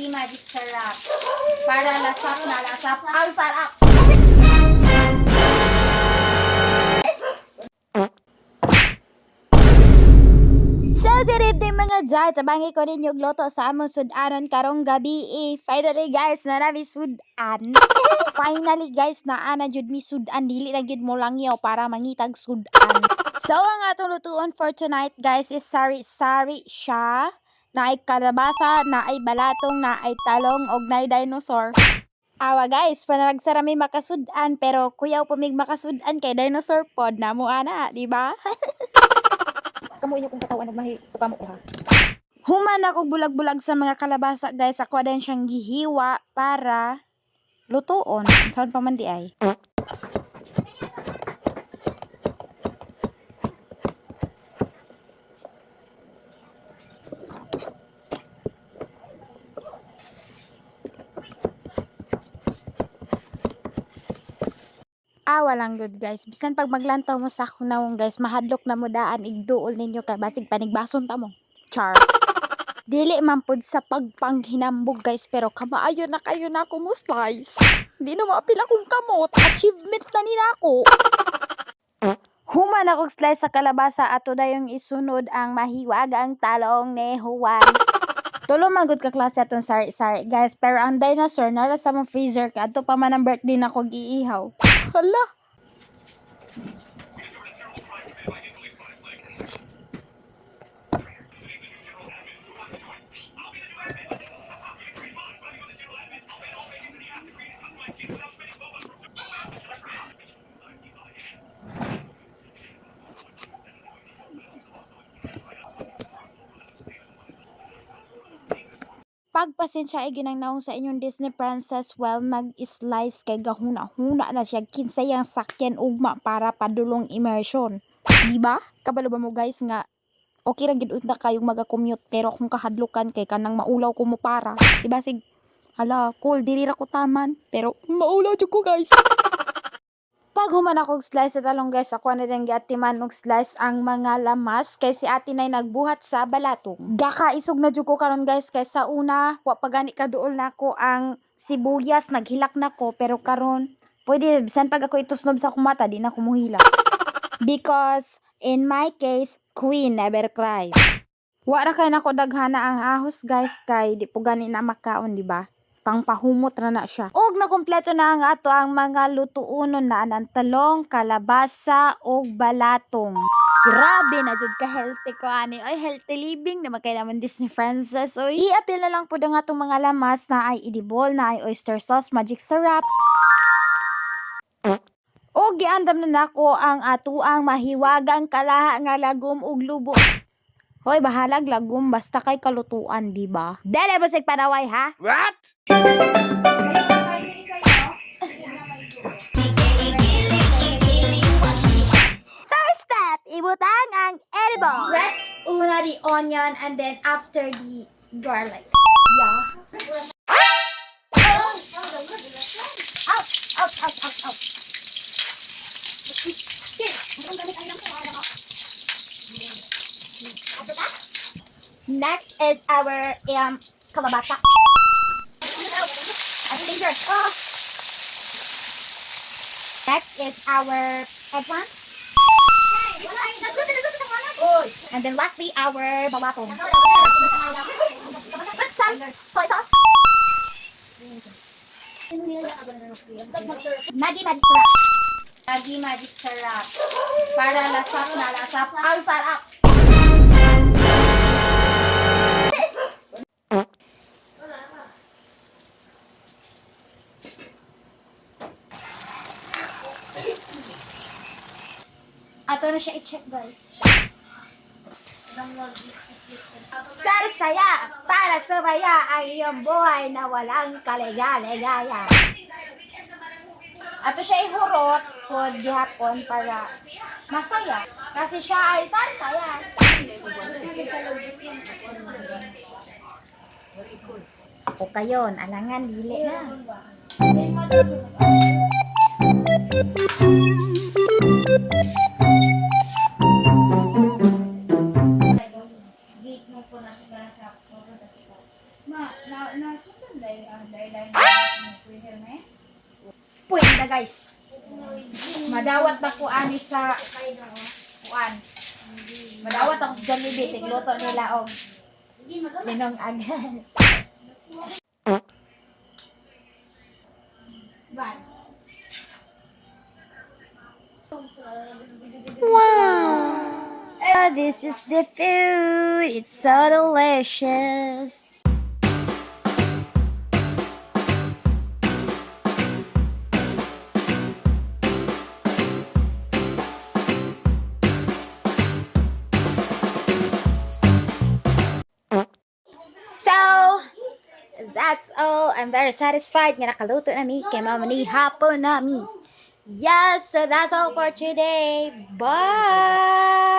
Lagi magic sarap. Para lasap na lasap. Ang sarap! So, good evening mga dad. Tabangi ko rin yung loto sa among sudanan karong gabi. Finally guys, na nami sudan. Finally guys, naana jud mi sudan. Dili lang jud mo lang yaw para mangitag sudan. So, ang atong lutuon for tonight guys is sari-sari siya. Naay kalabasa, naay balatong, naay talong, og naay dinosaur. Awa guys, panaragsara may makasudan pero kuyaw pamig makasudan kay dinosaur pod na mo ana, di ba? Kamu inyo kung katawan nagmahi tukamo ko ha. Human ako bulag-bulag sa mga kalabasa guys. Ako din siyang gihiwa para lutuon. Saan pa man di ay? Walang good guys. Bisan pag maglantaw mo sa kunawong guys, mahadlok na mo daan igduol ninyo kay basig panigbason ta mo. Char. Dili man pud sa pagpanghinambog guys, pero kamaayo na kayo na ako mo slice. Hindi na maapil akong kamot. Achievement na nila ako. Human akong slice sa kalabasa ato na yung isunod ang mahiwagang talong ni Juan. Tulo man gud ka klase atong sari-sari guys, pero ang dinosaur nara sa mong freezer ka adto pa man ang birthday nako giihaw. Hala. Pagpasensya ay ginangnaong sa inyong Disney princess while nag-slice kay gahuna-huna na siya kinsayang sakyan ugma para padulong immersion. Diba? Kabalo ba mo guys nga okay ra gid unta kayong maga-commute pero kung kahadlukan kay kanang maulaw ko mo para. Diba sig hala, cool dili ra ko taman pero maulaw jud ko guys. Pag human akong slice sa talong guys, ako na din giatiman og slice ang mga lamas kay si ate nay nagbuhat sa balatong. Gakaisog na jud ko karon guys kay sa una wa pa gani kaduol nako ang sibuyas, naghilak nako pero karon pwede bisan pag ako itusnob sa kumata di na ko muhila. Because in my case, queen never cries. Wa ra kay nako daghana ang ahos guys kay di po gani na makaon, di ba? Pangpahumot ra na siya. Og nakumpleto na ang ato ang mga lutuonon na ng talong, kalabasa og balatong. Grabe na jud ka healthy ko ani. Ay healthy living naman kay naman Disney princess. Oy, i-apil na lang pud ang atong mga lamas na ay edible, na ay oyster sauce, magic syrup. Og giandam na nako ang atuang mahiwagang kalaha nga lagom ug lubo. Hoy, bahalag lagom basta kay kalutuan, di ba? Dere ba sig panaway ha? What? First step, ibutang ang edible. Let's una the onion and then after the garlic. Yeah. Out, out, out, out, out. Next is our kalabasa. Next is our eggplant. And then lastly, our balatong. With some soy sauce. Maggi magic sarap. Maggi magic sarap. Para lasap na lasap. Ang sarap. Ato na siya i-check guys. Sarsaya para sumaya ang iyong buhay na walang kaligaligaya. Ato siya ihurot pod gihapon para masaya. Kasi siya ay sarsaya. Ako kayon, alangan dili na. Pwede na guys. Madawat na ko ani sa kuan. Madawat ako sa Jollibee, tigluto nila og linong agad. Wow! Oh, this is the food. It's so delicious. So, that's all. I'm very satisfied nga nakaluto na mi kay mama ni hapon na mi. Yes, so that's all for today. Bye!